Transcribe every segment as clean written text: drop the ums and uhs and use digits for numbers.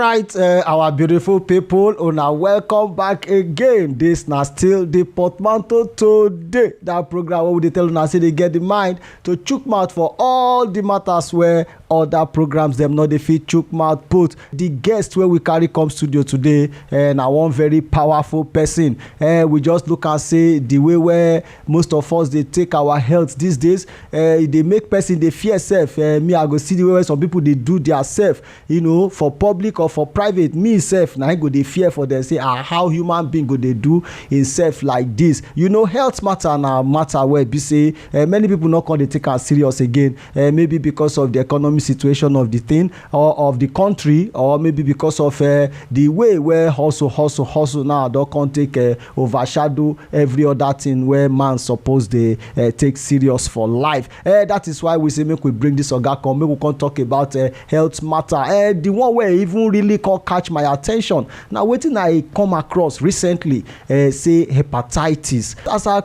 right, our beautiful people, una welcome back again. This na still the portmanteau today. That program where we dey tell una say they get the mind to chook mouth for all the matters where other programs them not dey fit chook mouth put. The guest where we carry come studio today, na one very powerful person. We just look and say the way where most of us they take our health these days. They make person they fear self. Me I go see the way where some people they do their self, you know, for public or for private. Me self now I go they fear for them, say how human being go they do himself like this. You know, health matter now matter where be say many people not going to take us serious again. Maybe because of the economic situation of the thing or of the country, or maybe because of the way where hustle now don't can take overshadow every other thing where man supposed they take serious for life. That is why we say make we bring this oga come, make we can talk about health matter. The one where even really can catch my attention now wetin I come across recently, say hepatitis. As I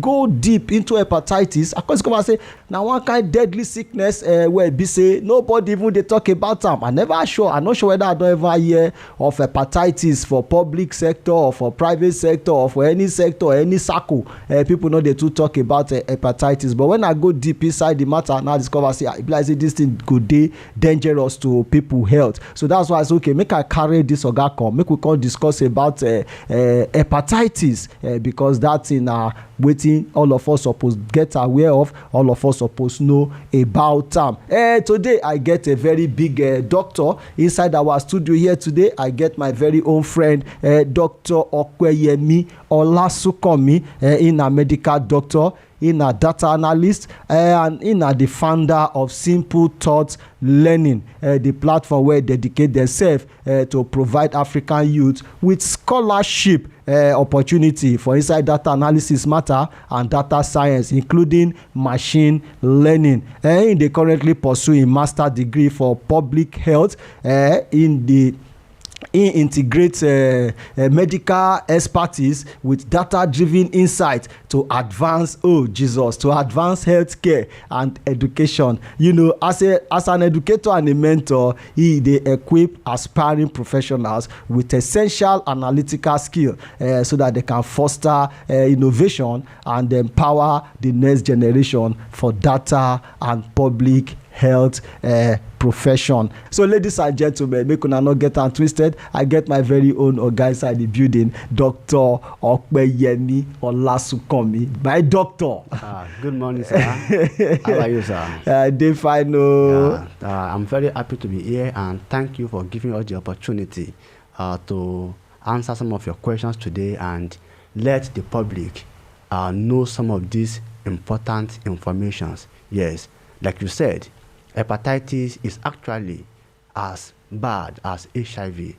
go deep into hepatitis, I come and say now one kind deadly sickness where be say nobody even they talk about them. I'm not sure whether I don't ever hear of hepatitis for public sector or for private sector or for any sector or any circle. People know they too talk about hepatitis, but when I go deep inside the matter, now I discover say this thing could be dangerous to people health. So that's why I say okay, make I carry this oga come, make we can discuss about hepatitis, because that's in waiting all of us supposed get aware of, all of us supposed know about today I get a very big doctor inside our studio here today. I get my very own friend Dr. Opeyemi Olasunkanmi, in a medical doctor, in a data analyst, and in a the founder of Simple Thoughts Learning, the platform where they dedicate themselves to provide African youth with scholarship opportunity for inside data analysis matter and data science, including machine learning. They currently pursue a master degree for public health integrate medical expertise with data-driven insight to advance healthcare and education. You know, as an educator and a mentor, they equip aspiring professionals with essential analytical skill so that they can foster innovation and empower the next generation for data and public health profession. So ladies and gentlemen, make una not get am twisted. I get my very own oga inside the building, Dr. Opeyemi Olasunkanmi. My doctor. Good morning, sir. How are you, sir? They fine. I'm very happy to be here, and thank you for giving us the opportunity to answer some of your questions today and let the public know some of these important informations. Yes, like you said, hepatitis is actually as bad as HIV.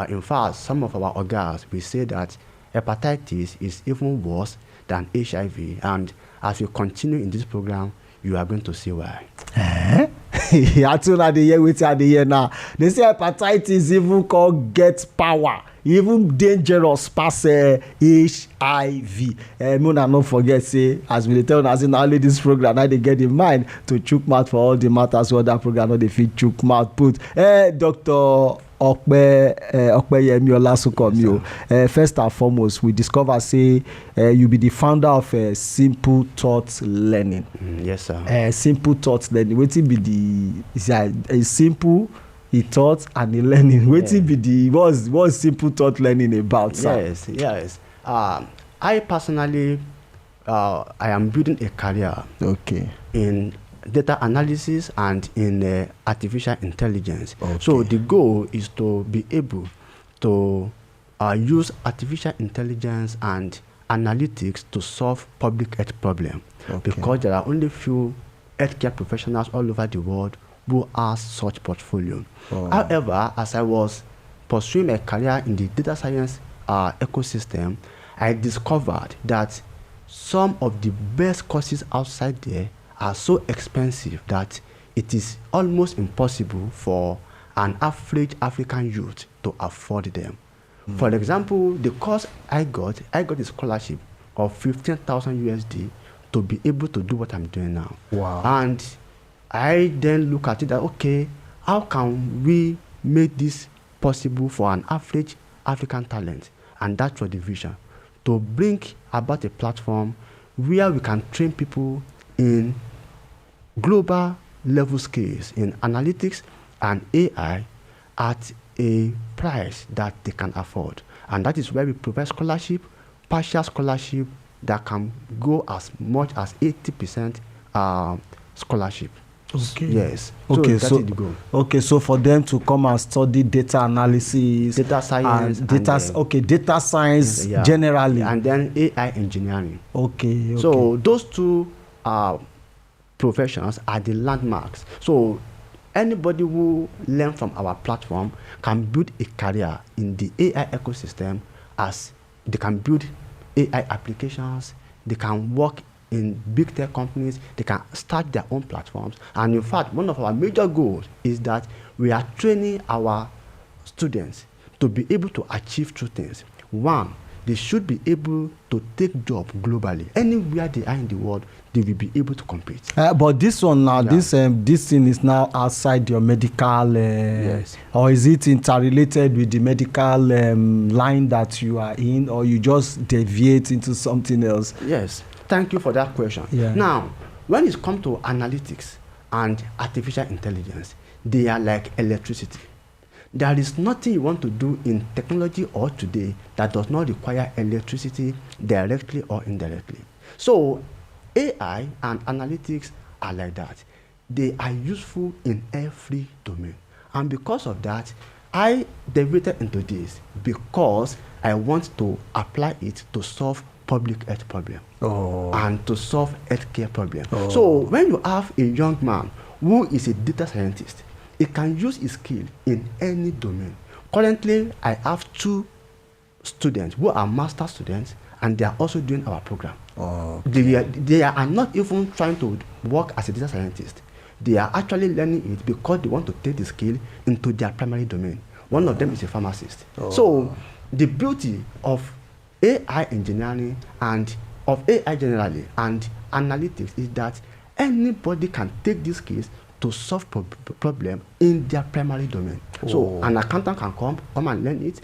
In fact, some of our organs will say that hepatitis is even worse than HIV. And as we continue in this program, you are going to see why. I told her the year with the year now. They say hepatitis even called get power, even dangerous pass HIV. Mona not forget say as we tell us in only this program now they get in mind to chook mouth for all the matters where that program not they fit chook mouth put. Dr. Opeyemi Olasunkanmi. First and foremost, we discover say you be the founder of Simple Thoughts Learning. Yes, sir. Simple Thoughts Learning. Wetin be the a simple thought and the learning? Wetin be the what's Simple Thought Learning about, sir? Yes. I personally, I am building a career. Okay. In data analysis and in artificial intelligence. Okay. So the goal is to be able to use artificial intelligence and analytics to solve public health problems. Okay. Because there are only few healthcare professionals all over the world who have such portfolio. Oh. However, as I was pursuing a career in the data science ecosystem, I discovered that some of the best courses outside there are so expensive that it is almost impossible for an average African youth to afford them. For example, the course I got a scholarship of 15,000 USD to be able to do what I'm doing now. Wow. And I then look at it that, okay, how can we make this possible for an average African talent, and that's for the vision, to bring about a platform where we can train people in global level skills in analytics and AI at a price that they can afford. And that is where we provide scholarship, partial scholarship that can go as much as 80% scholarship. Okay. Yes. Okay. So that is the goal. Okay. So for them to come and study data analysis, data science, and data science yeah, generally, and then AI engineering. Okay. So those two professions are the landmarks. So anybody who learn from our platform can build a career in the AI ecosystem, as they can build AI applications, they can work in big tech companies, they can start their own platforms. And in fact, one of our major goals is that we are training our students to be able to achieve two things. One, they should be able to take job globally. Anywhere they are in the world, they will be able to compete. But this one now, Yeah. this thing is now outside your medical, Yes. or is it interrelated with the medical line that you are in, or you just deviate into something else? Yes, thank you for that question. Yeah. Now, when it comes to analytics and artificial intelligence, they are like electricity. There is nothing you want to do in technology or today that does not require electricity directly or indirectly. So AI and analytics are like that. They are useful in every domain. And because of that, I deviated into this because I want to apply it to solve public health problem and to solve healthcare problem. So when you have a young man who is a data scientist, he can use his skill in any domain. Currently, I have 2 students who are master students, and they are also doing our program. They are not even trying to work as a data scientist. They are actually learning it because they want to take the skill into their primary domain. One of them is a pharmacist. So the beauty of AI engineering and of AI generally and analytics is that anybody can take these skills to solve problem in their primary domain. So an accountant can come and learn it.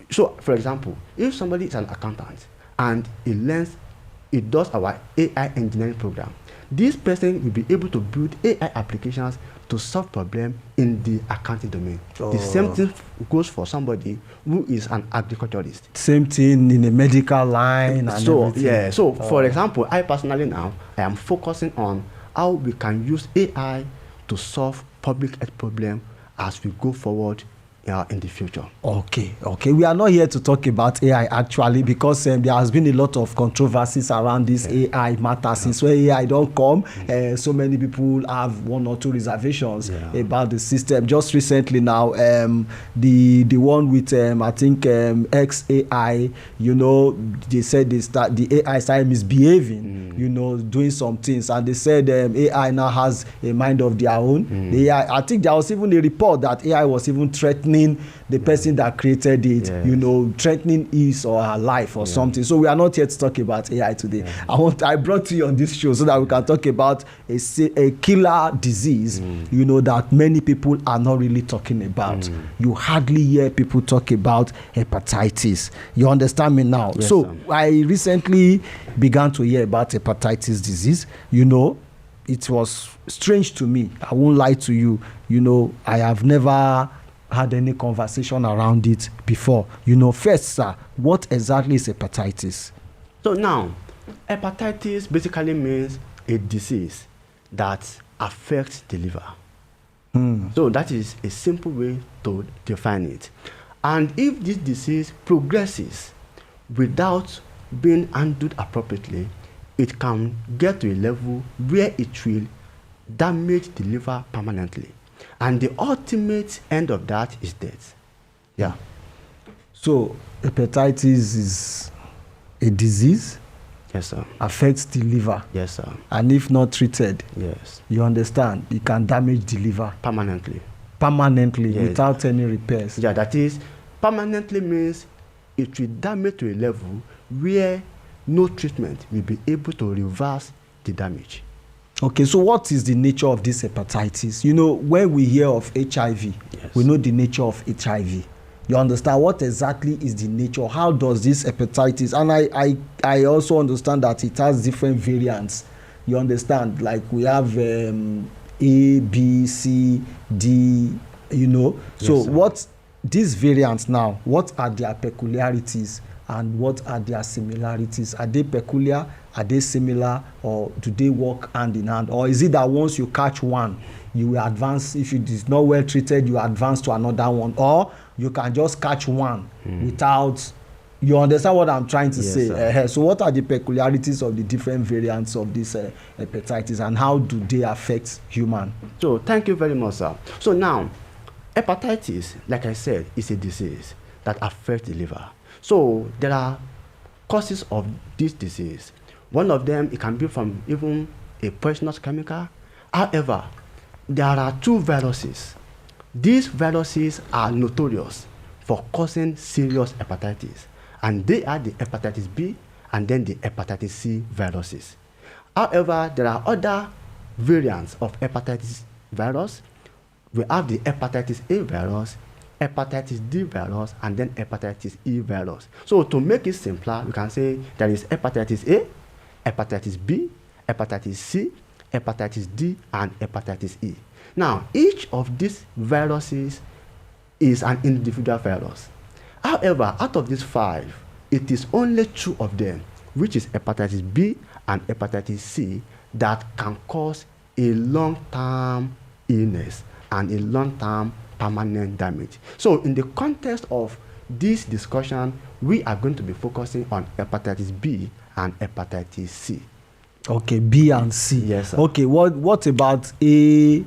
So for example, if somebody is an accountant and he does our AI engineering program, this person will be able to build AI applications to solve problem in the accounting domain. The same thing goes for somebody who is an agriculturist. Same thing in the medical line and everything. Yeah. So for example, I personally now I am focusing on how we can use AI to solve public health problem as we go forward in the future. Okay. We are not here to talk about AI actually, because there has been a lot of controversies around this AI matter since when AI don't come. So many people have 1 or 2 reservations about the system. Just recently now, the one with I think XAI, they said the AI started misbehaving, doing some things, and they said AI now has a mind of their own. I think there was even a report that AI was even threatening the person that created it, threatening his or her life or something. So we are not here to talk about AI today. I brought you on this show so that we can talk about a killer disease, that many people are not really talking about. You hardly hear people talk about hepatitis. You understand me now? Yes, so I recently began to hear about hepatitis disease. It was strange to me. I won't lie to you. I have never had any conversation around it before. First, sir, what exactly is hepatitis? So now, hepatitis basically means a disease that affects the liver. So that is a simple way to define it. And if this disease progresses without being handled appropriately, it can get to a level where it will damage the liver permanently. And the ultimate end of that is death. Yeah. So hepatitis is a disease. Yes, sir. Affects the liver. Yes, sir. And if not treated, yes, you understand, it can damage the liver permanently. Yes. Without any repairs. Yeah, that is, permanently means it will damage to a level where no treatment will be able to reverse the damage. Okay, so what is the nature of this hepatitis? When we hear of HIV, we know the nature of HIV. You understand what exactly is the nature? How does this hepatitis? And I also understand that it has different variants. You understand? Like we have A, B, C, D. You know. So Yes, sir. what these variants now? What are their peculiarities and what are their similarities? Are they peculiar? Are they similar, or do they work hand in hand? Or is it that once you catch one, you will advance? If it is not well treated, you advance to another one, or you can just catch one without. You understand what I'm trying to Yes, say? sir. So what are the peculiarities of the different variants of this hepatitis, and how do they affect human? So thank you very much, sir. So now, hepatitis, like I said, is a disease that affects the liver. So there are causes of this disease. One of them, it can be from even a poisonous chemical. However, there are two viruses. These viruses are notorious for causing serious hepatitis, and they are the hepatitis B and then the hepatitis C viruses. However, there are other variants of hepatitis virus. We have the hepatitis A virus, hepatitis D virus, and then hepatitis E virus. So to make it simpler, we can say there is hepatitis A, hepatitis B, hepatitis C, hepatitis D, and hepatitis E. Now, each of these viruses is an individual virus. However, out of these 5, it is only 2 of them, which is hepatitis B and hepatitis C, that can cause a long-term illness and a long-term permanent damage. So in the context of this discussion, we are going to be focusing on hepatitis B and hepatitis C. Okay, B and C. Yes, sir. Okay, what about A,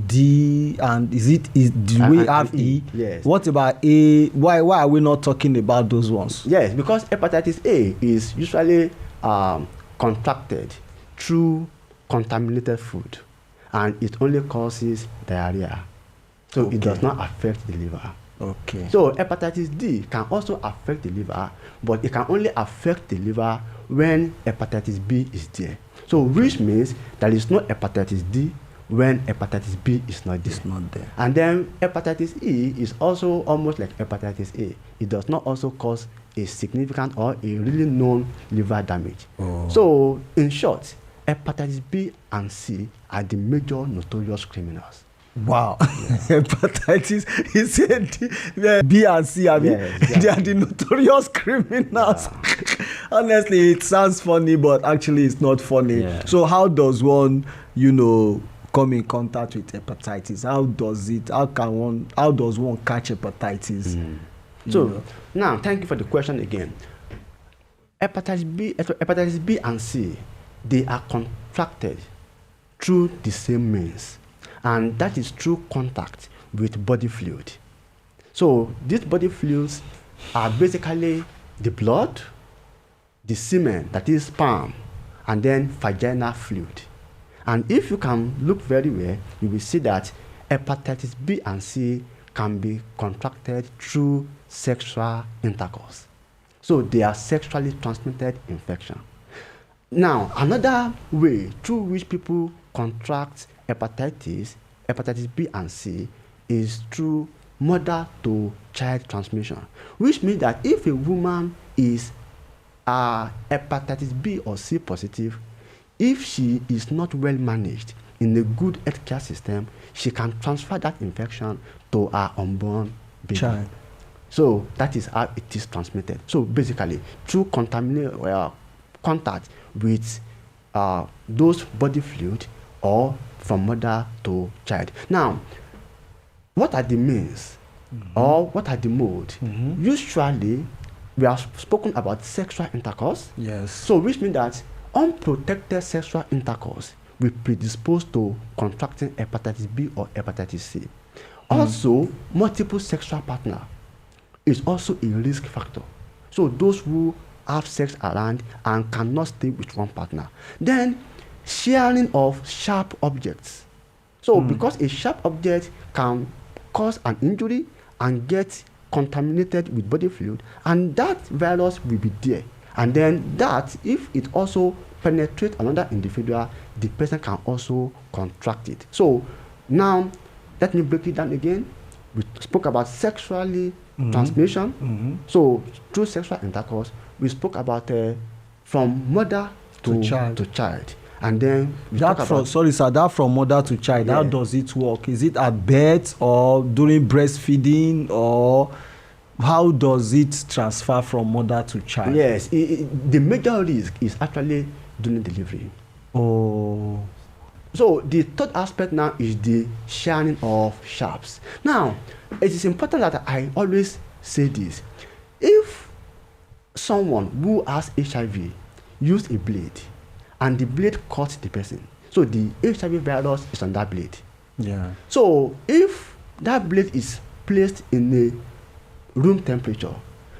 D, and do we have E? Yes. What about A? Why are we not talking about those ones? Yes, because hepatitis A is usually contracted through contaminated food, and it only causes diarrhea. So Okay. it does not affect the liver. Okay. So hepatitis D can also affect the liver, but it can only affect the liver when hepatitis B is there. So which means there is no hepatitis D when hepatitis B is not there. It's not there. And then hepatitis E is also almost like hepatitis A. It does not also cause a significant or a really known liver damage. Oh. So in short, hepatitis B and C are the major notorious criminals. Wow. Hepatitis, he said B and C, I mean, Yes, they are the notorious criminals. Honestly, it sounds funny, but actually it's not funny. Yeah. So how does one, come in contact with hepatitis? How does one catch hepatitis? So now, thank you for the question again. Hepatitis B and C, they are contracted through the same means, and that is through contact with body fluid. So these body fluids are basically the blood, the semen, that is sperm, and then vaginal fluid. And if you can look very well, you will see that hepatitis B and C can be contracted through sexual intercourse. So they are sexually transmitted infection. Now, another way through which people contract hepatitis B and C, is through mother to child transmission, which means that if a woman is hepatitis B or C positive, if she is not well managed in a good healthcare system, she can transfer that infection to her unborn baby. Child. So that is how it is transmitted. So basically, through contact with those body fluid, or from mother to child. Now, what are the means, or what are the modes? Usually, we have spoken about sexual intercourse. Yes. So which means that unprotected sexual intercourse will predispose to contracting hepatitis B or hepatitis C. Also, multiple sexual partner is also a risk factor. So those who have sex around and cannot stay with one partner. Then sharing of sharp objects. So because a sharp object can cause an injury and get contaminated with body fluid, and that virus will be there. And then that, if it also penetrates another individual, the person can also contract it. So now, let me break it down again. we spoke about sexually transmission. So through sexual intercourse, we spoke about from mother to child. And then we talk about, that from mother to child, how does it work? Is it at birth or during breastfeeding, or how does it transfer from mother to child? Yes, the major risk is actually during delivery. Oh. So the third aspect now is the sharing of sharps. Now, it is important that I always say this. If someone who has HIV use a blade and the blade cuts the person, so the HIV virus is on that blade. Yeah. So if that blade is placed in a room temperature,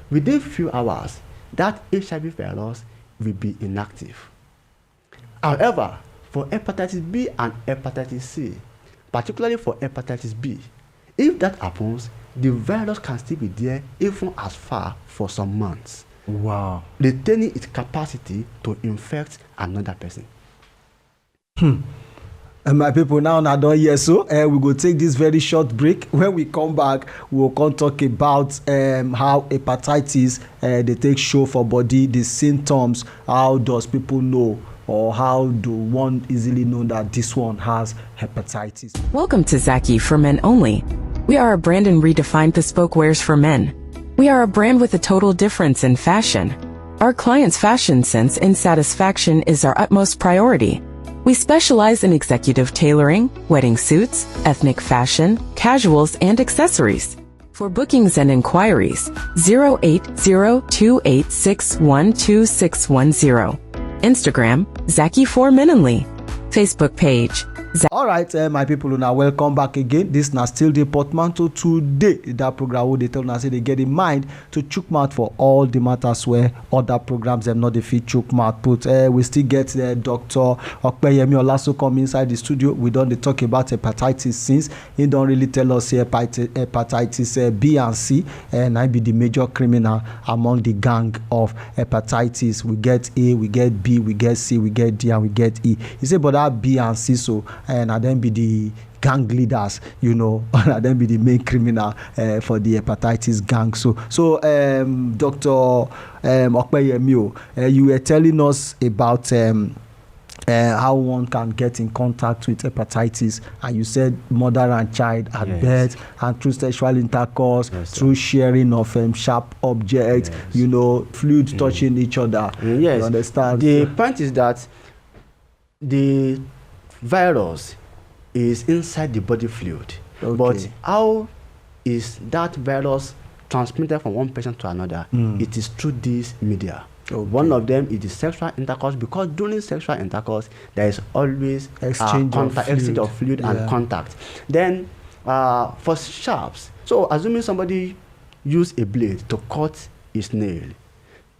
within few hours, that HIV virus will be inactive. However, for hepatitis B and hepatitis C, particularly for hepatitis B, if that happens, the virus can still be there even as far for some months. Wow. Retaining its capacity to infect another person. And my people, now don't hear so. We go take this very short break. When we come back, we'll come talk about how hepatitis they take show for body, the symptoms, how does people know, or how do one easily know that this one has hepatitis. Welcome to Zaki for Men Only. We are a brand and redefined bespoke wares for men. We are a brand with a total difference in fashion. Our clients' fashion sense and satisfaction is our utmost priority. We specialize in executive tailoring, wedding suits, ethnic fashion, casuals, and accessories. For bookings and inquiries, 08028612610. Instagram, Zaki for Men Only. Facebook page, All right, my people, now welcome back again. This na still the portmanteau today. That program where they tell us they get in mind to chook mouth for all the matters where other programs them not the fit chook mouth put. We still get Dr. Opeyemi Olasunkanmi inside the studio. We don't talk about hepatitis since he don't really tell us hepatitis B and C, and I be the major criminal among the gang of hepatitis. We get A, we get B, we get C, we get D, and we get E. He said, but that B and C so. And then be the gang leaders, and then be the main criminal for the hepatitis gang. So Dr. Opeyemi, you were telling us about how one can get in contact with hepatitis, and you said mother and child at birth, and through sexual intercourse, through sharing of sharp objects, fluid touching each other. Yes. You understand? The point is that the virus is inside the body fluid. Okay. But how is that virus transmitted from one person to another? It is through this media. Okay. One of them is the sexual intercourse, because during sexual intercourse there is always exchange of fluid and contact. Then for sharps, so assuming somebody use a blade to cut his nail,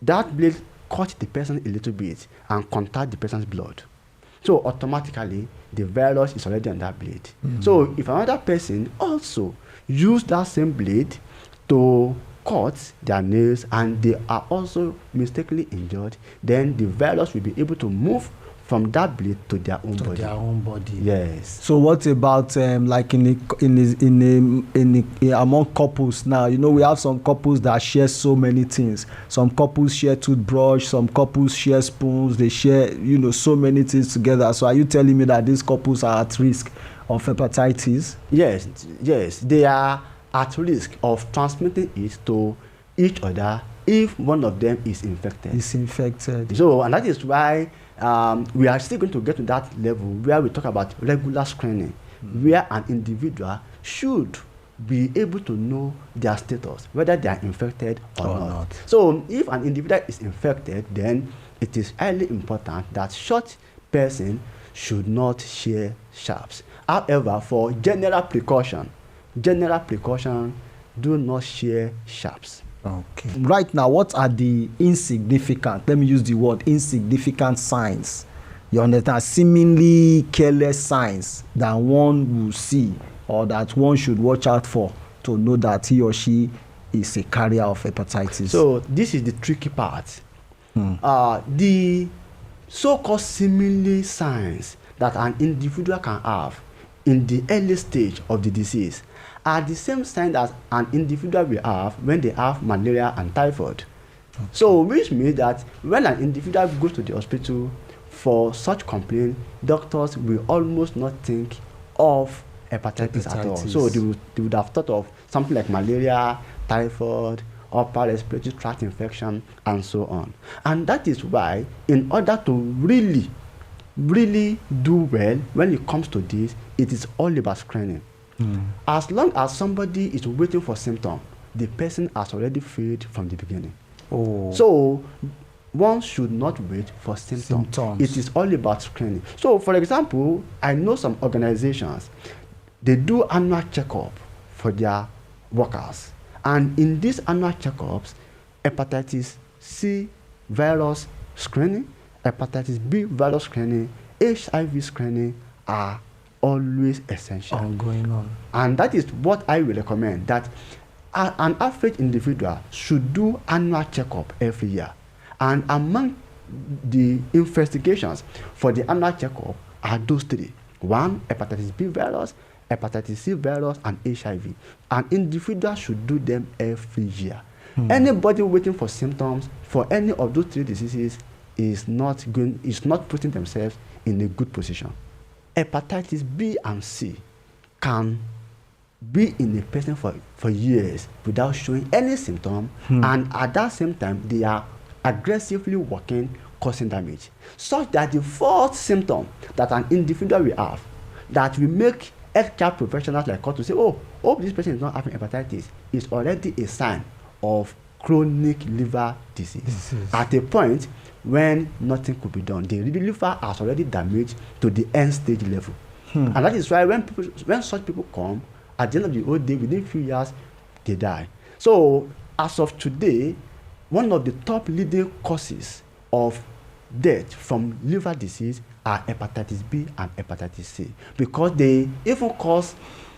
that blade cut the person a little bit and contact the person's blood. So automatically, the virus is already on that blade. So if another person also use that same blade to cut their nails and they are also mistakenly injured, then the virus will be able to move from that blade to their own body. Yes. So what about like among couples now? We have some couples that share so many things. Some couples share toothbrush, some couples share spoons, they share so many things together. So are you telling me that these couples are at risk of hepatitis? Yes, they are at risk of transmitting it to each other if one of them is infected. So, and that is why we are still going to get to that level where we talk about regular screening, where an individual should be able to know their status, whether they are infected or not. So if an individual is infected, then it is highly important that such person should not share sharps. However, for general precaution, do not share sharps. Okay. Right now, what are the insignificant, let me use the word insignificant signs, you understand, seemingly careless signs that one will see or that one should watch out for to know that he or she is a carrier of hepatitis? So this is the tricky part. The so-called seemingly signs that an individual can have in the early stage of the disease are the same signs as an individual will have when they have malaria and typhoid. Okay. So which means that when an individual goes to the hospital for such complaint, doctors will almost not think of hepatitis at all. So they would have thought of something like malaria, typhoid, upper respiratory tract infection, and so on. And that is why, in order to really do well when it comes to this, it is all about screening. As long as somebody is waiting for symptoms, the person has already failed from the beginning. So one should not wait for symptoms. It is all about screening. So, for example, I know some organizations, they do annual checkup for their workers. And in these annual checkups, hepatitis C virus screening, hepatitis B virus screening, HIV screening are always essential. Going on. And that is what I will recommend, that an average individual should do annual checkup every year. And among the investigations for the annual checkup are those three. One, hepatitis B virus, hepatitis C virus, and HIV. An individual should do them every year. Anybody waiting for symptoms for any of those three diseases is not putting themselves in a good position. Hepatitis B and C can be in a person for years without showing any symptom, and at that same time they are aggressively working, causing damage, such that the first symptom that an individual will have that will make healthcare professionals like us to say, oh, this person is not having hepatitis, is already a sign of chronic liver disease. At a point when nothing could be done, the liver has already damaged to the end stage level. And that is why when such people come, at the end of the whole day, within a few years, they die. So as of today, one of the top leading causes of death from liver disease are hepatitis B and hepatitis C, because they even cause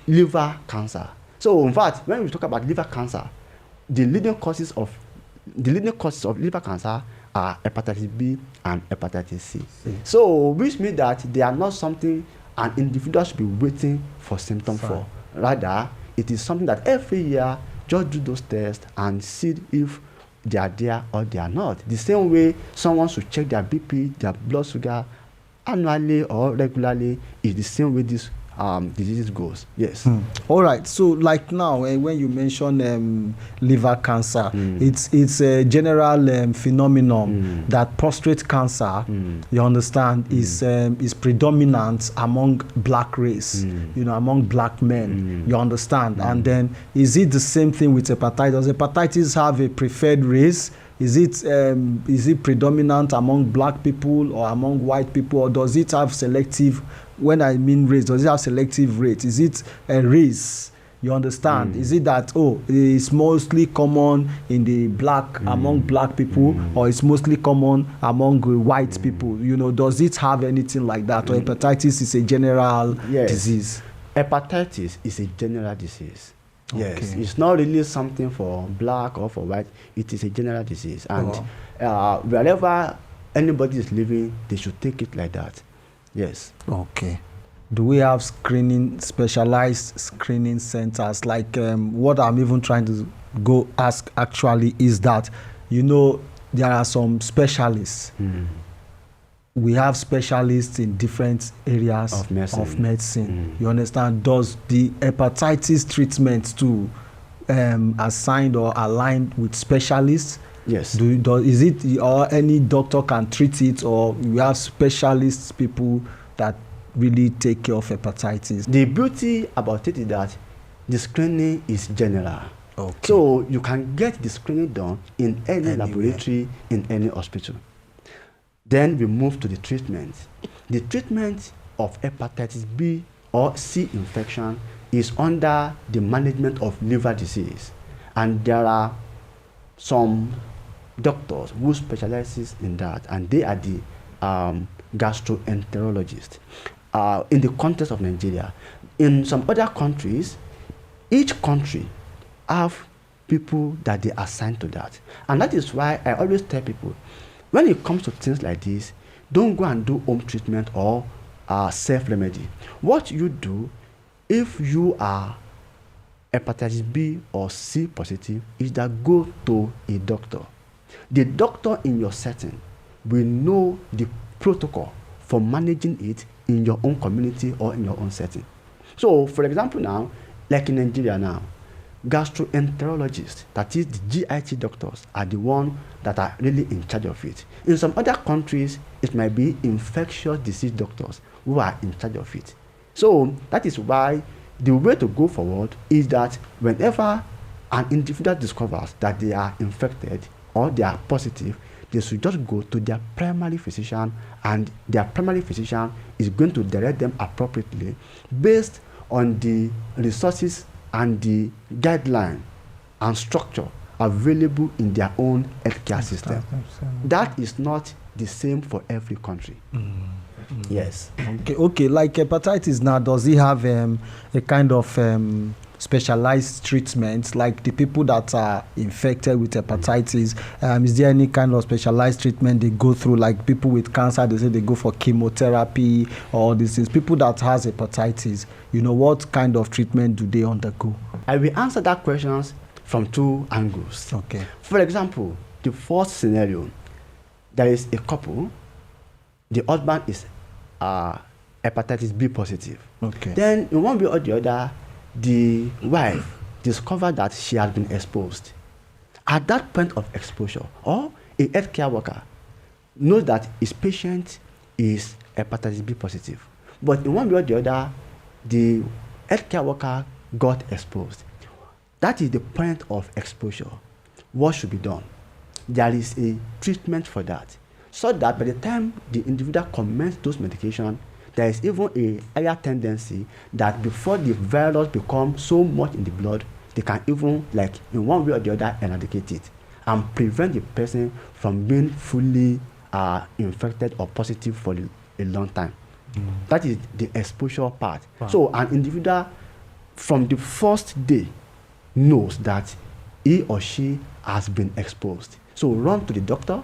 liver cancer. So in fact, when we talk about liver cancer, the leading causes of liver cancer are hepatitis B and hepatitis C. So which means that they are not something an individual should be waiting for symptoms for. Rather, it is something that every year just do those tests and see if they are there or they are not. The same way someone should check their BP, their blood sugar annually or regularly, is the same way this disease goes. Yes. All right. So like now, when you mention liver cancer, it's a general phenomenon that prostate cancer, you understand, is predominant among black race, among black men, you understand. And then is it the same thing with hepatitis? Does hepatitis have a preferred race? Is it predominant among black people or among white people, or does it have selective? When I mean race, does it have selective rates? Is it a race? You understand? Is it that it's mostly common in the black among black people, or it's mostly common among white people? Does it have anything like that, or hepatitis is a general disease? Hepatitis is a general disease. Yes, it's not really something for black or for white. It is a general disease, and wherever anybody is living, they should take it like that. Yes. Okay. Do we have specialized screening centers? Like what I'm even trying to go ask actually is that, there are some specialists. We have specialists in different areas of medicine. You understand? Does the hepatitis treatment too assigned or aligned with specialists? Yes. Is it, or any doctor can treat it, or we have specialists, people that really take care of hepatitis? The beauty about it is that the screening is general. Okay. So you can get the screening done in any laboratory, in any hospital. Then we move to the treatment. The treatment of hepatitis B or C infection is under the management of liver disease. And there are some doctors who specializes in that, and they are the gastroenterologists. In the context of Nigeria, in some other countries, each country have people that they assign to that. And that is why I always tell people, when it comes to things like this, don't go and do home treatment or self-remedy. What you do if you are hepatitis B or C positive is that go to a doctor. The doctor in your setting will know the protocol for managing it in your own community or in your own setting. So, for example now, like in Nigeria now, gastroenterologists, that is the GIT doctors, are the ones that are really in charge of it. In some other countries, it might be infectious disease doctors who are in charge of it. So that is why the way to go forward is that whenever an individual discovers that they are infected or they are positive, they should just go to their primary physician, and their primary physician is going to direct them appropriately based on the resources and the guideline and structure available in their own healthcare system. That is not the same for every country. Yes. Okay. Like hepatitis now, does it have a kind of specialized treatment? Like the people that are infected with hepatitis, is there any kind of specialized treatment they go through? Like people with cancer, they say they go for chemotherapy or this is people that has hepatitis. What kind of treatment do they undergo? I will answer that question from two angles. Okay. For example, the first scenario, there is a couple, the husband is hepatitis B positive. Okay. Then in one way or the other, the wife discovered that she has been exposed. At that point of exposure, or a healthcare worker knows that his patient is hepatitis B positive. But in one way or the other, the healthcare worker got exposed. That is the point of exposure. What should be done? There is a treatment for that, so that by the time the individual commences those medications, there is even a higher tendency that before the virus becomes so much in the blood, they can even, like in one way or the other, eradicate it and prevent the person from being fully infected or positive for a long time. That is the exposure part. Wow. So an individual from the first day knows that he or she has been exposed. So run to the doctor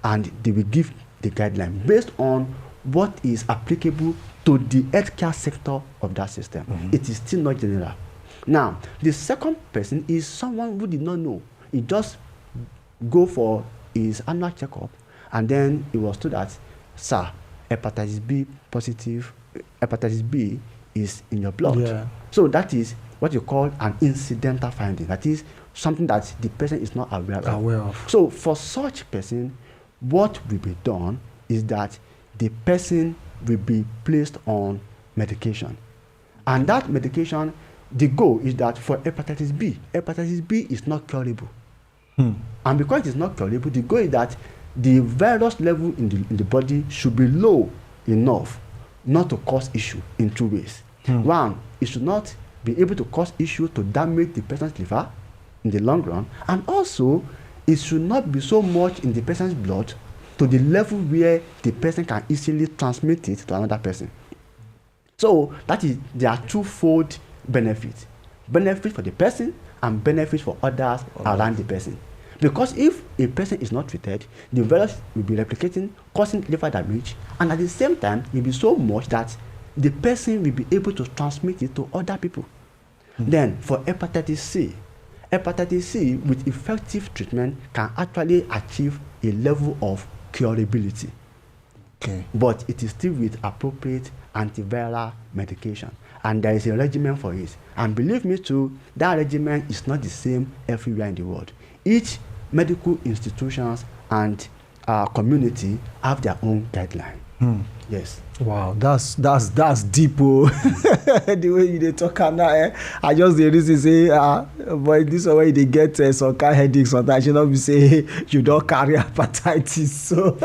and they will give the guideline based on what is applicable to the healthcare sector of that system. It is still not general. Now, the second person is someone who did not know. He just go for his annual checkup, and then he was told that, sir, hepatitis B positive, hepatitis B is in your blood. Yeah. So that is what you call an incidental finding. That is something that the person is not aware of. So for such person, what will be done is that the person will be placed on medication. And that medication, the goal is that for hepatitis B is not curable. And because it is not curable, the goal is that the virus level in the body should be low enough not to cause issue in two ways. One, it should not be able to cause issue to damage the person's liver in the long run, and also it should not be so much in the person's blood to the level where the person can easily transmit it to another person. So there are twofold benefits. Benefit for the person and benefit for others around the person. Because if a person is not treated, the virus will be replicating, causing liver damage, and at the same time, it will be so much that the person will be able to transmit it to other people. Then for hepatitis C with effective treatment can actually achieve a level of curability. Okay. But it is still with appropriate antiviral medication, and there is a regimen for it. And believe me too, that regimen is not the same everywhere in the world. Each medical institutions and community have their own guideline. Yes. Wow, that's deep. The way you talk now, I just the reason say, but this way they get some kind of headaches sometimes. You know, we say you don't carry hepatitis. So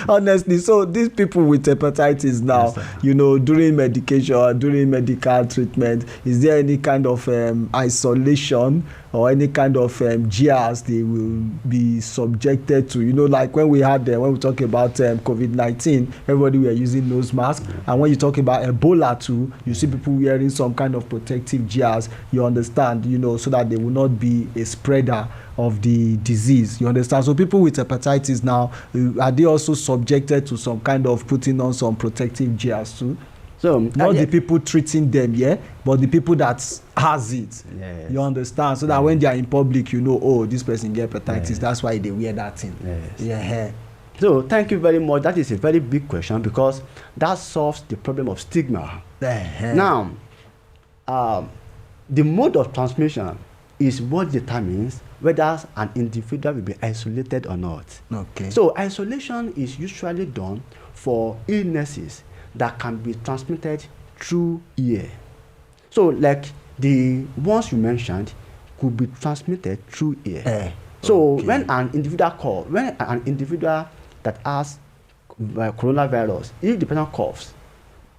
honestly, so these people with hepatitis now, yes, during medication or during medical treatment, is there any kind of isolation or any kind of GRs they will be subjected to. You know, like when we talk about COVID-19, everybody were using nose masks, and when you talk about Ebola too, you see people wearing some kind of protective GRs. You understand, you know, so that they will not be a spreader of the disease. You understand? So people with hepatitis now, are they also subjected to some kind of putting on some protective GRs too? So not the people treating them, but the people that has it. Yes. You understand? So that when they are in public, you know, oh, this person get hepatitis. Yes. That's why they wear that thing. Yes. Yeah. So thank you very much. That is a very big question because that solves the problem of stigma. Now, the mode of transmission is what determines whether an individual will be isolated or not. Okay. So isolation is usually done for illnesses that can be transmitted through air. So like the ones you mentioned could be transmitted through air. So okay. when an individual that has coronavirus, if the person coughs,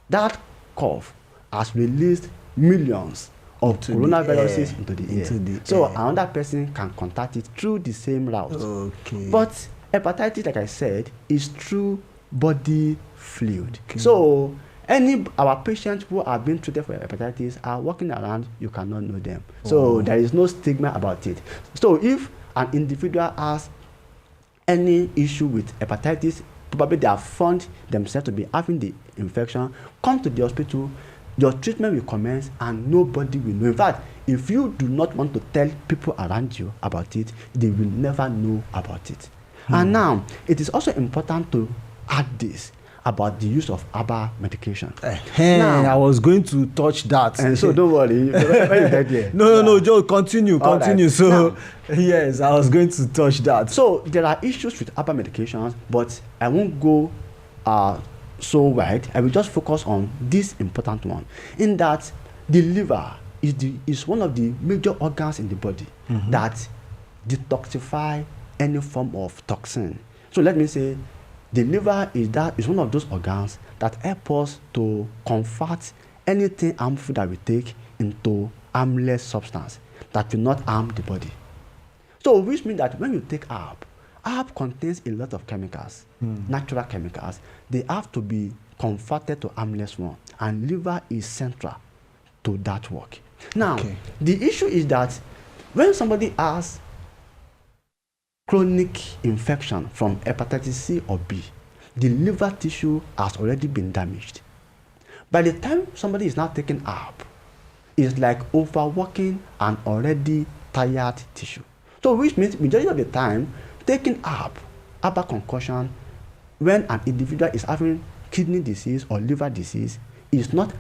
that cough has released millions of coronaviruses into the air. So another person can contact it through the same route. Okay. But hepatitis, like I said, is through body fluid. Okay. So our patients who are being treated for hepatitis are walking around, you cannot know them. So there is no stigma about it. So if an individual has any issue with hepatitis, probably they have found themselves to be having the infection, come to the hospital, your treatment will commence and nobody will know. In fact, if you do not want to tell people around you about it, they will never know about it. And now, it is also important to add this about the use of herbal medication. Now, I was going to touch that. And so don't worry. No, Joe, continue. Right. So, now, yes, I was going to touch that. So there are issues with herbal medications, but I won't go so wide. I will just focus on this important one, in that the liver is one of the major organs in the body that detoxify any form of toxin. So let me say, the liver is one of those organs that help us to convert anything harmful that we take into harmless substance that will not harm the body. So which means that when you take herb contains a lot of chemicals, natural chemicals. They have to be converted to harmless one, and liver is central to that work. Now, the issue is that when somebody has chronic infection from hepatitis C or B, the liver tissue has already been damaged. By the time somebody is now taking herb, it's like overworking an already tired tissue. So which means majority of the time, taking herbal concoction, when an individual is having kidney disease or liver disease, is not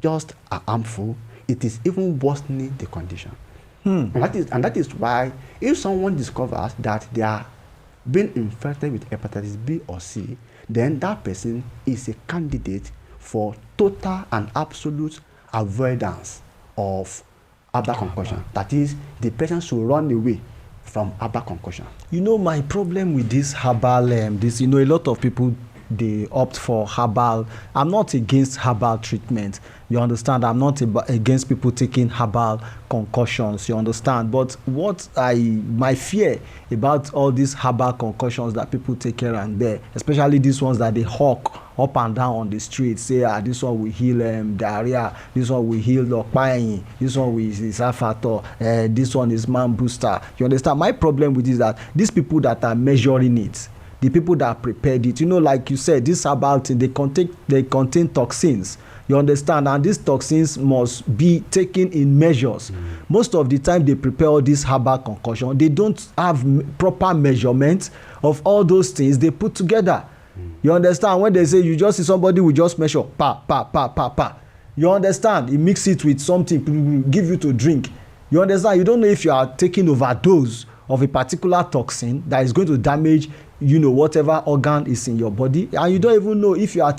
just harmful, it is even worsening the condition. And that is why if someone discovers that they are being infected with hepatitis B or C, then that person is a candidate for total and absolute avoidance of herbal concoction. That is, the person should run away from herbal concoction. You know, my problem with this herbal, a lot of people, they opt for herbal. I'm not against herbal treatment. You understand? I'm not against people taking herbal concoctions. You understand? But my fear about all these herbal concoctions that people take here and there, especially these ones that they hawk up and down on the street, say, this one will heal diarrhea, this one will heal Opeyemi, this one will Safato, this one is man booster. You understand? My problem with this is that these people that are measuring it, the people that prepared it, like you said, this herbal thing, they contain toxins. You understand? And these toxins must be taken in measures. Most of the time they prepare all this herbal concoction, they don't have proper measurement of all those things they put together. You understand? When they say you just see somebody will just measure pa. You understand? He mix it with something, give you to drink. You understand? You don't know if you are taking overdose of a particular toxin that is going to damage whatever organ is in your body, and you don't even know if you are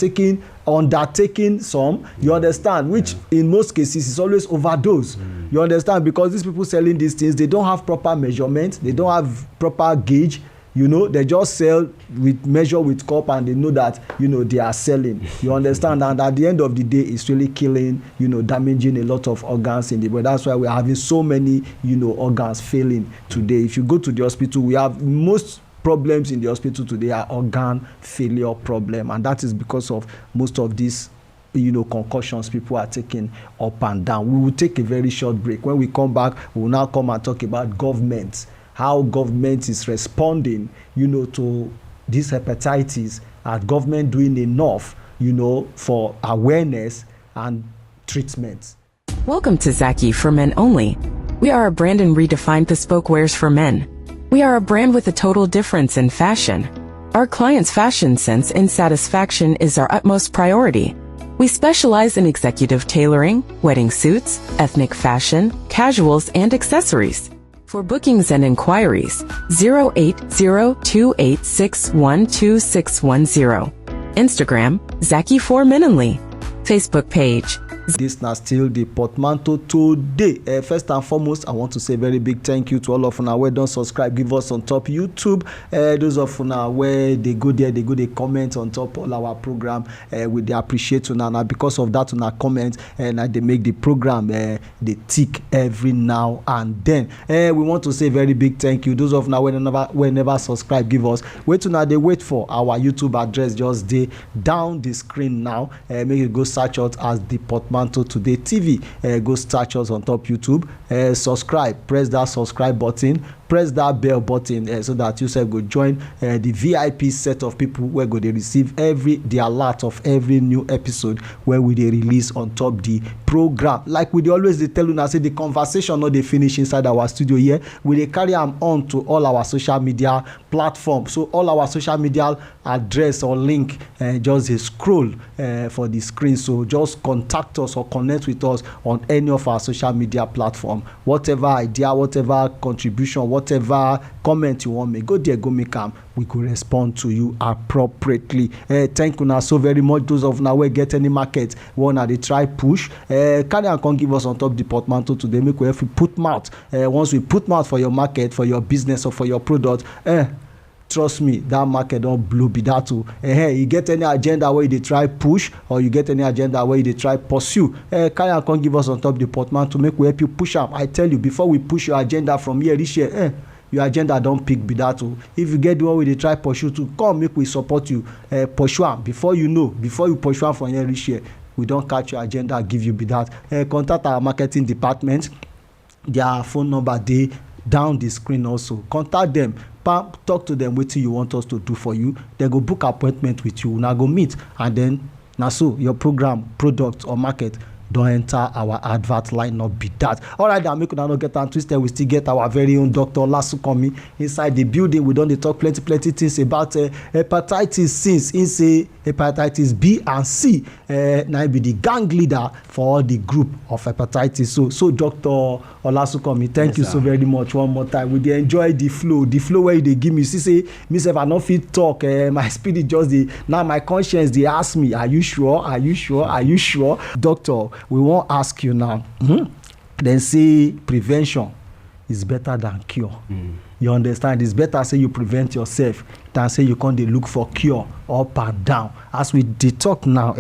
undertaking some, you understand, which in most cases is always overdose. You understand? Because these people selling these things, they don't have proper measurement, they don't have proper gauge, You know, they just sell with measure with cup, and they know that, you know, they are selling. You understand? And at the end of the day, it's really killing, you know, damaging a lot of organs in the body. That's why we're having so many, you know, organs failing today. If you go to the hospital, we have most problems in the hospital today are organ failure problem, and that is because of most of these, you know, concussions people are taking up and down. We will take a very short break. When we come back, we will now come and talk about government, how government is responding, you know, to this hepatitis. Are government doing enough, you know, for awareness and treatment? Welcome to Zaki for Men Only. We are a brand and redefined bespoke wares for men. We are a brand with a total difference in fashion. Our clients' fashion sense and satisfaction is our utmost priority. We specialize in executive tailoring, wedding suits, ethnic fashion, casuals, and accessories. For bookings and inquiries, 08028612610. Instagram, Zaki4Men Only. Facebook page, This now still the portmanteau today. First and foremost, I want to say very big thank you to all of una where don't subscribe, give us on top YouTube. Those of una where they go there, they comment on top all our program. We they appreciate una, and because of that una comment, and they make the program they tick every now and then. We want to say very big thank you. Those of una where never subscribe, give us. Wait till now they wait for our YouTube address just day down the screen now. Make you go search out as the portmanteau Today TV. Go search us on top YouTube. Subscribe, press that subscribe button, press that bell button, so that you go join the VIP set of people where go they receive the alert of every new episode where we they release on top the program. Like we always they tell you, say the conversation not they finish inside our studio here. We they carry them on to all our social media platforms. So all our social media address or link, just a scroll for the screen. So just contact us or connect with us on any of our social media platform. Whatever idea, whatever contribution, whatever comment you want, me go there, go make them. We could respond to you appropriately. Thank you now so very much. Those of now where get any market wanna they try push. Carry and come give us on top the portmanteau today. Make we have to put mouth. Once we put mouth for your market, for your business or for your product, trust me, that market don't blow be that too. You get any agenda where they try push, or you get any agenda where they try pursue, carry and come give us on top the portmanteau to make we help you push up. I tell you, before we push your agenda from here this year, your agenda don't pick be that too. If you get the one where they try pursue to come, make we support you. Pursue am. Before you pursue am from here this year, we don't catch your agenda, give you be that. Contact our marketing department. Their phone number they down the screen also. Contact them. Talk to them what you want us to do for you. They go book appointment with you. Now go meet, and then now so your program, product or market don't enter our advert line, not be that. All right, then make not get and twisted. We still get our very own Dr. Olasunkanmi inside the building. We don't talk plenty things about hepatitis since he say hepatitis B and C. Now be the gang leader for all the group of hepatitis. So Dr. Olasunkanmi, thank you so very much one more time. We enjoy the flow where they give me. See say myself I not fit talk. My spirit just now my conscience they ask me, are you sure? Doctor, we won't ask you now. Then say prevention is better than cure. You understand? It's better say you prevent yourself than say you can't look for cure up and down. As we talk now,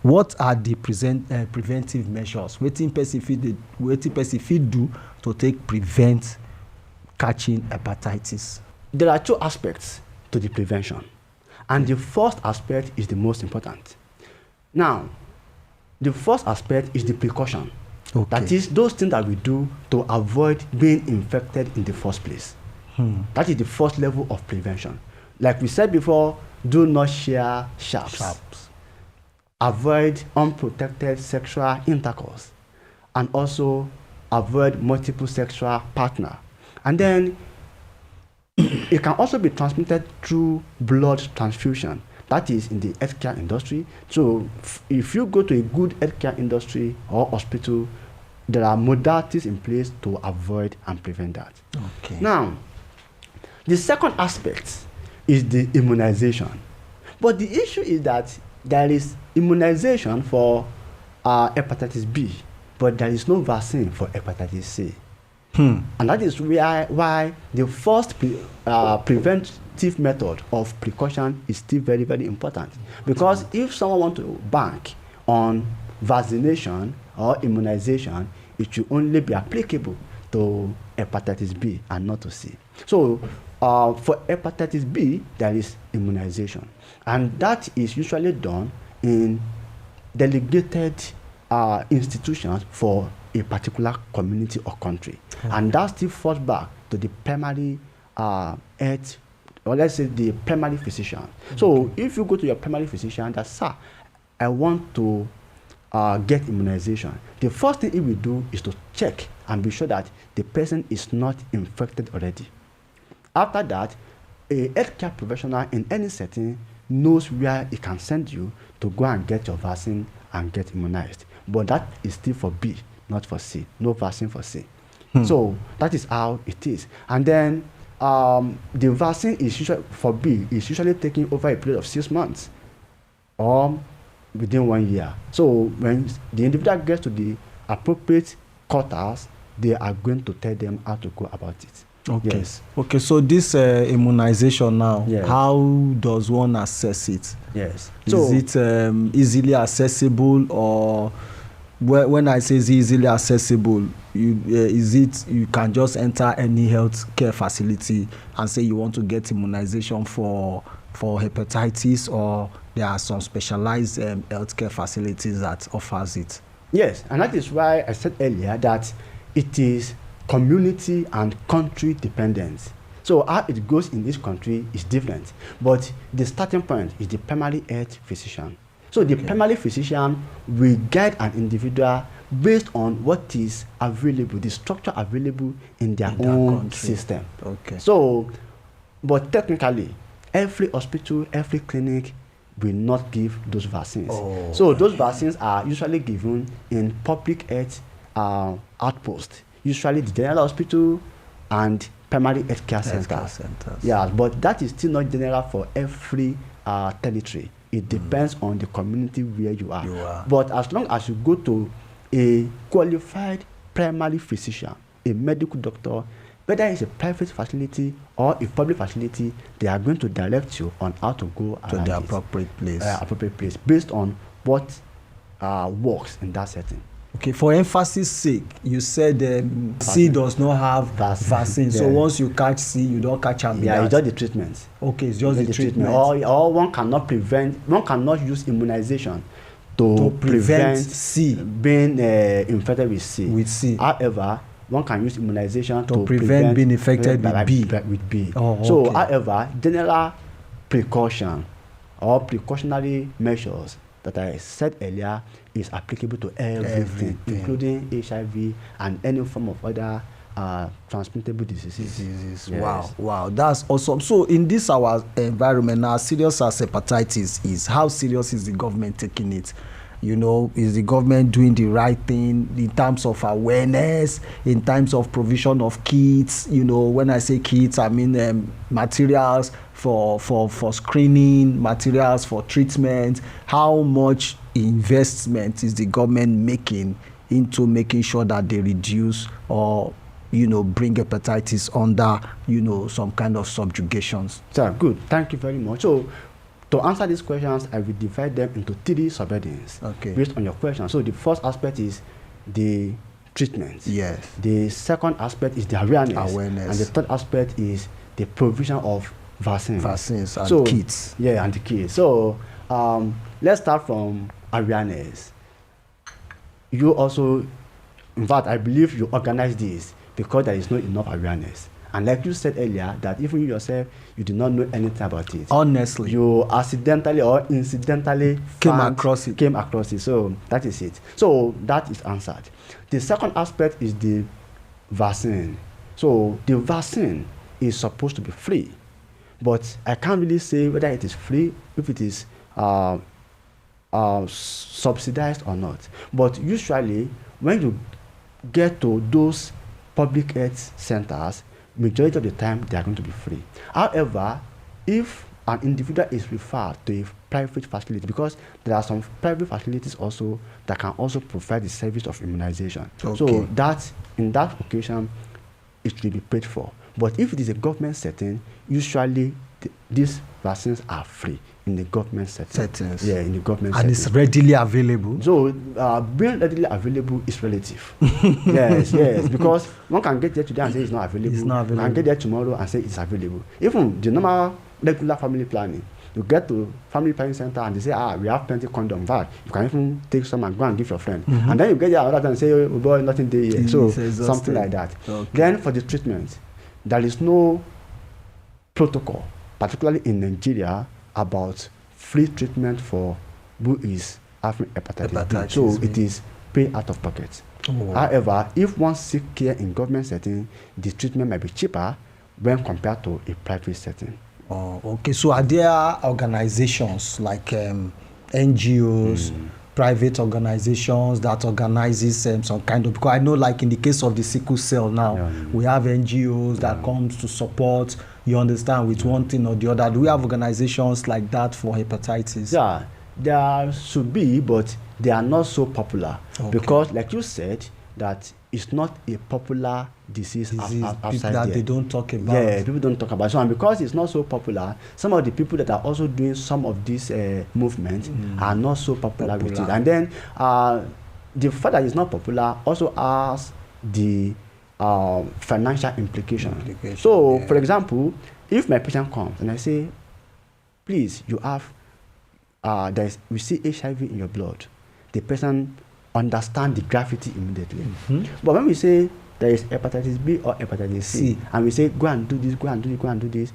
what are the preventive measures? Wetin person fit do to prevent catching hepatitis? There are two aspects to the prevention, and the first aspect is the most important. Now, the first aspect is the precaution. Okay. That is those things that we do to avoid being infected in the first place. That is the first level of prevention. Like we said before, do not share sharps. Avoid unprotected sexual intercourse, and also avoid multiple sexual partner. And then it can also be transmitted through blood transfusion. That is in the healthcare industry. So if you go to a good healthcare industry or hospital, there are modalities in place to avoid and prevent that. Okay. Now, the second aspect is the immunization. But the issue is that there is immunization for hepatitis B, but there is no vaccine for hepatitis C. And that is why the first preventive method of precaution is still very, very important. Because if someone wants to bank on vaccination or immunization, it should only be applicable to hepatitis B and not to C. So for hepatitis B, there is immunization. And that is usually done in delegated institutions for a particular community or country. And that still falls back to the primary health, or let's say the primary physician. So if you go to your primary physician that, sir, I want to get immunization, the first thing he will do is to check and be sure that the person is not infected already. After that, a healthcare professional in any setting knows where he can send you to go and get your vaccine and get immunized. But that is still for B, not for C. No vaccine for C. So that is how it is. And then the vaccine is usually for B is usually taken over a period of 6 months or within 1 year. So when the individual gets to the appropriate quarters, they are going to tell them how to go about it. Okay. Yes. Okay. So this immunization now, Yes. how does one assess it? Yes. Is it easily accessible, or when I say it's easily accessible, is it you can just enter any health care facility and say you want to get immunization for hepatitis, or there are some specialized healthcare facilities that offers it? Yes, and that is why I said earlier that it is community and country dependent. So how it goes in each country is different, but the starting point is the primary health physician. So the primary physician will guide an individual based on what is available, the structure available in their own system. Okay. So, but technically, every hospital, every clinic will not give those vaccines. So those vaccines are usually given in public health outposts, usually the general hospital and primary healthcare centers. Yeah, but that is still not general for every territory. It depends on the community where you are. But as long as you go to a qualified primary physician, a medical doctor, whether it's a private facility or a public facility, they are going to direct you on how to go to the appropriate place. Based on what works in that setting. Okay, for emphasis sake, you said C does not have vaccine. Yeah. So once you catch C, you don't catch am. Yeah, it's just the treatment. Okay, it's just the treatment. Or one cannot use immunization to prevent C being infected with C. With C. However, one can use immunization to prevent being infected with B. So, however, general precaution or precautionary measures that I said earlier is applicable to everything, including HIV and any form of other transmittable diseases. Yes. Wow, that's awesome. So in this our environment, as serious as hepatitis is, how serious is the government taking it? You know, is the government doing the right thing in terms of awareness, in terms of provision of kits? You know, when I say kits, I mean materials for screening, materials for treatment. How much investment is the government making into making sure that they reduce or, you know, bring hepatitis under, you know, some kind of subjugations? So good, thank you very much. So to answer these questions, I will divide them into 3 subheadings based on your question. So the first aspect is the treatment. Yes. The second aspect is the awareness. And the third aspect is the provision of vaccines. Vaccines and kits. Yeah, and the kits. So let's start from awareness. You also, in fact, I believe you organize this because there is not enough awareness. And like you said earlier, that even you yourself, you do not know anything about it. Honestly. You accidentally or incidentally came across it. So that is it. So that is answered. The second aspect is the vaccine. So the vaccine is supposed to be free. But I can't really say whether it is free, if it is subsidized or not. But usually, when you get to those public health centers, majority of the time they are going to be free. However, if an individual is referred to a private facility, because there are some private facilities also that can also provide the service of immunization. So that in that occasion, it will be paid for. But if it is a government setting, usually these vaccines are free in the government settings. Yeah, in the government and settings. it's readily available. So being readily available is relative. yes, because one can get there today and say it's not available. It's not available. One can get there tomorrow and say it's available. Even the normal regular family planning, you get to family planning center and they say, we have plenty condom. But you can even take some and go and give your friend. And then you get there another time and say, oh boy, nothing there yet. So something like that. Okay. Then for the treatment, there is no protocol, particularly in Nigeria, about free treatment for who is having hepatitis B. So it is pay out of pocket. However, if one seeks care in government setting, the treatment might be cheaper when compared to a private setting. Oh, okay. So are there organizations like NGOs, private organizations that organizes some kind of, because I know like in the case of the sickle cell now, we have NGOs that comes to support, you understand, with one thing or the other. Do we have organizations like that for hepatitis? Yeah, there should be, but they are not so popular. Because like you said, that it's not a popular disease outside that there. They don't talk about. Yeah, people don't talk about it. So, and because it's not so popular, some of the people that are also doing some of these movements are not so popular with it. And then the fact that it's not popular also has the financial implication. So, for example, if my patient comes and I say, please, you have, we see HIV in your blood, the person understand the gravity immediately. But when we say there is hepatitis B or hepatitis C, and we say, go and do this, go and do this, go and do this,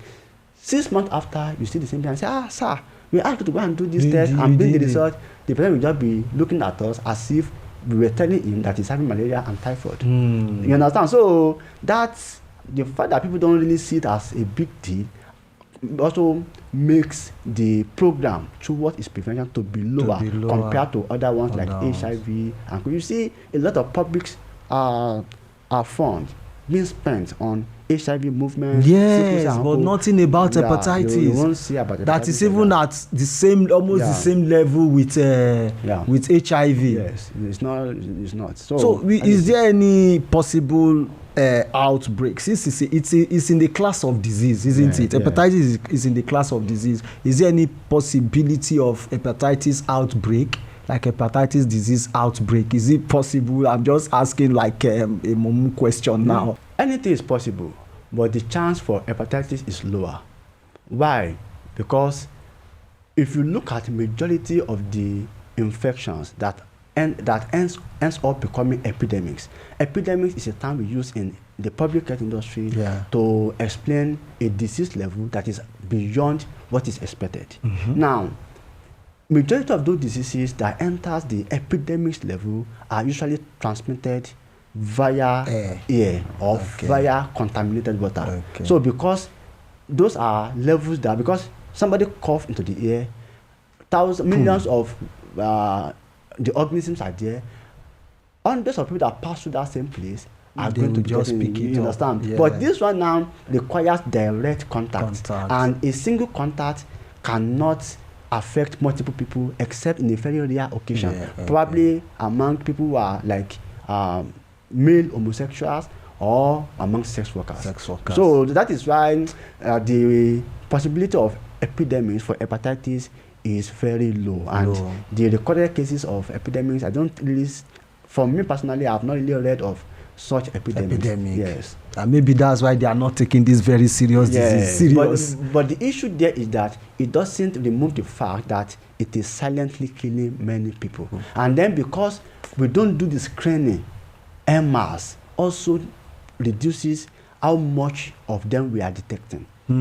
6 months after, you see the same thing and say, sir, we asked you to go and do this test and bring the result. The person will just be looking at us as if we were telling him that he's having malaria and typhoid. You understand? So that's the fact that people don't really see it as a big deal also makes the program towards its prevention to be lower compared to other ones like HIV. And you see a lot of public funds being spent on HIV movement. Yes, but nothing about hepatitis. You won't see about hepatitis. That is even at the same, almost the same level with HIV. Yes, it's not. So is there any possible outbreak? Since it's in the class of disease, isn't it? Hepatitis is in the class of disease. Is there any possibility of hepatitis outbreak, like hepatitis disease outbreak? Is it possible? I'm just asking like a moment question now. Anything is possible, but the chance for hepatitis is lower. Why? Because if you look at the majority of the infections that ends up becoming epidemics. Epidemics is a term we use in the public health industry to explain a disease level that is beyond what is expected. Now, majority of those diseases that enters the epidemics level are usually transmitted via air or via contaminated water. So because those are levels that, because somebody coughed into the air, millions of the organisms are there, hundreds of people that pass through that same place are going to just pick it. You understand? But this one now requires direct contact. And a single contact cannot affect multiple people except in a very rare occasion, probably among people who are like male homosexuals or among sex workers. So that is why the possibility of epidemics for hepatitis is very low. And the recorded cases of epidemics, I don't really, for me personally, I have not really read of such epidemics. Yes. And maybe that's why they are not taking this very serious disease. But the issue there is that it doesn't remove the fact that it is silently killing many people. And then because we don't do the screening, MRs also reduces how much of them we are detecting. You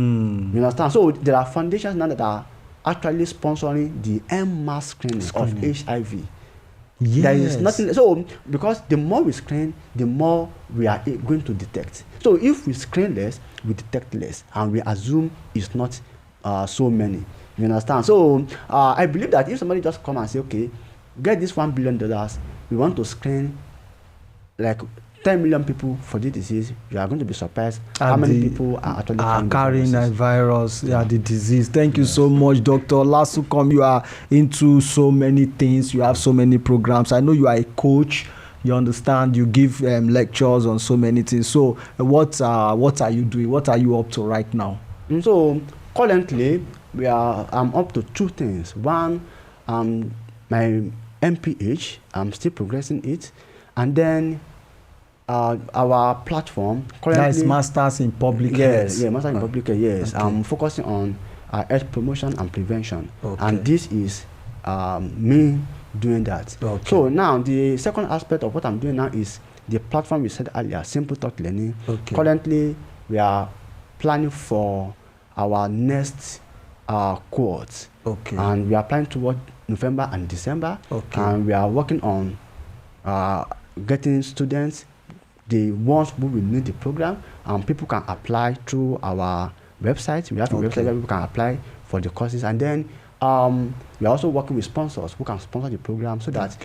understand? So there are foundations now that are actually sponsoring the MR screening of HIV. There is nothing. So because the more we screen, the more we are going to detect. So if we screen less, we detect less, and we assume it's not so many. You understand? So I believe that if somebody just come and say, okay, get this $1 billion, we want to screen like 10 million people for this disease, you are going to be surprised how many people are actually carrying a virus, the disease. Thank you so much, Dr. Olasunkanmi. You are into so many things. You have so many programs. I know you are a coach. You understand? You give lectures on so many things. So what are you doing? What are you up to right now? So currently I'm up to 2 things. One, my MPH, I'm still progressing it, and then our platform currently. That is Masters in Public Health. Yeah, Masters in Public Health. Yes, Okay. I'm focusing on health promotion and prevention, Okay. and this is me doing that. Okay. So now the second aspect of what I'm doing now is the platform we said earlier, Simple Talk Learning. Okay. Currently, we are planning for our next cohort. Okay. And we are planning toward November and December. Okay. And we are working on getting students, the ones who will need the program, and people can apply through our website. We have a website where people can apply for the courses. And then we are also working with sponsors who can sponsor the program so that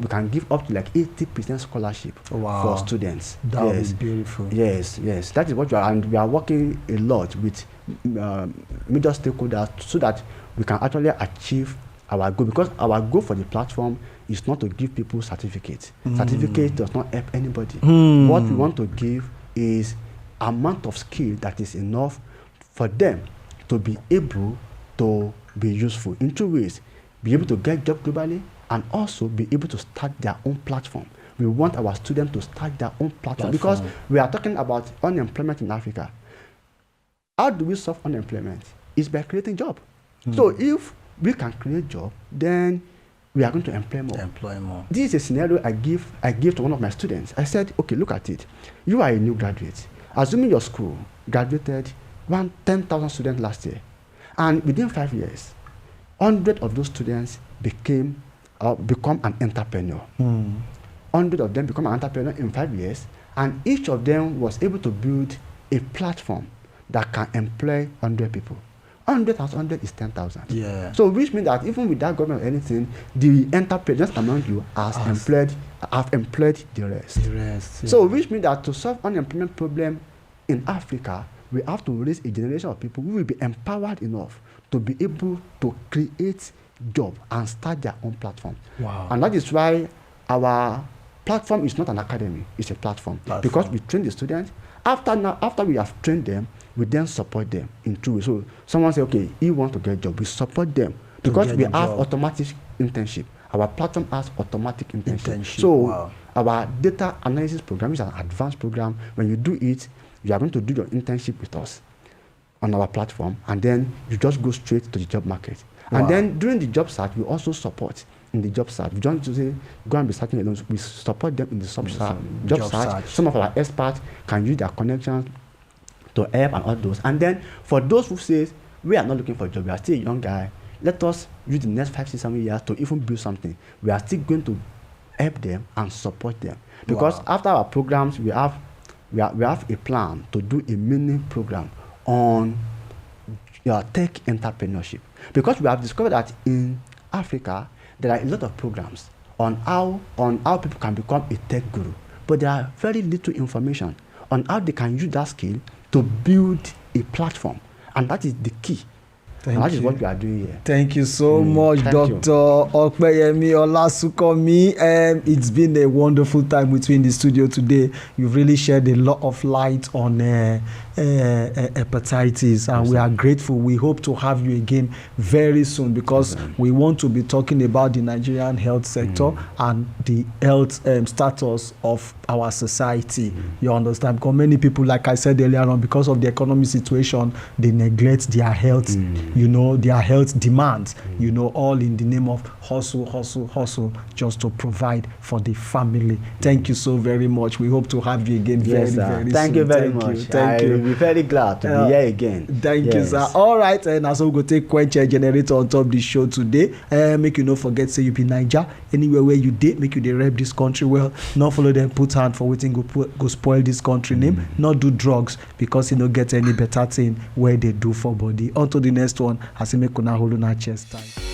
we can give up to like 80% scholarship for students. That would be beautiful. Yes. That is what we are, and we are working a lot with major stakeholders so that we can actually achieve our goal, because our goal for the platform is not to give people certificates. Certificate does not help anybody. What we want to give is amount of skill that is enough for them to be able to be useful in 2 ways: be able to get job globally and also be able to start their own platform. We want our students to start their own platform because we are talking about unemployment in Africa. How do we solve unemployment? It's by creating job. So if we can create job, then we are going to employ more. This is a scenario I give to one of my students. I said, okay, look at it. You are a new graduate. Assuming your school graduated 10,000 students last year, and within 5 years, 100 of those students become an entrepreneur. 100 of them become an entrepreneur in 5 years, and each of them was able to build a platform that can employ 100 people. 100 times 100 is 10,000. Yeah. So which means that even without government or anything, the entrepreneurs among you have employed the rest. Yeah. So which means that to solve unemployment problem in Africa, we have to raise a generation of people who will be empowered enough to be able to create job and start their own platform. Wow. And that is why our platform is not an academy, it's a platform. Because we train the students. After we have trained them, we then support them in 2 ways. So someone say, okay, he wants to get a job, we support them because we have automatic internship. Our platform has automatic internship. So our data analysis program is an advanced program. When you do it, you are going to do your internship with us on our platform, and then you just go straight to the job market. And then during the job search, we also support in the job search. We don't just say go and be searching alone. We support them in the job search. Some of our experts can use their connections to help and all those. And then for those who say we are not looking for a job, we are still a young guy, let us use the next 5, 6, 7 years to even build something. We are still going to help them and support them, because after our programs, we have a plan to do a mini program on tech entrepreneurship, because we have discovered that in Africa there are a lot of programs on how people can become a tech guru, but there are very little information on how they can use that skill to build a platform, and that is the key. And that is what we are doing here. Thank you so much, Dr. Opeyemi Olasunkanmi. It's been a wonderful time between the studio today. You've really shed a lot of light on hepatitis, and we are grateful. We hope to have you again very soon, because we want to be talking about the Nigerian health sector and the health status of our society. You understand? Because many people, like I said earlier on, because of the economic situation, they neglect their health, their health demands, all in the name of hustle, just to provide for the family. Thank you so very much. We hope to have you again very soon. Thank you very much. Thank you. We're very glad to be here again. Thank you, sir. All right, and as we go take quencher generator on top of the show today. Make you no forget, say you be Niger. Anywhere where you did, make you they rep this country well. Not follow them, put hand for waiting, go spoil this country name. Not do drugs, because you don't get any better thing where they do for body. On to the next one. I say make una hold on our chest time.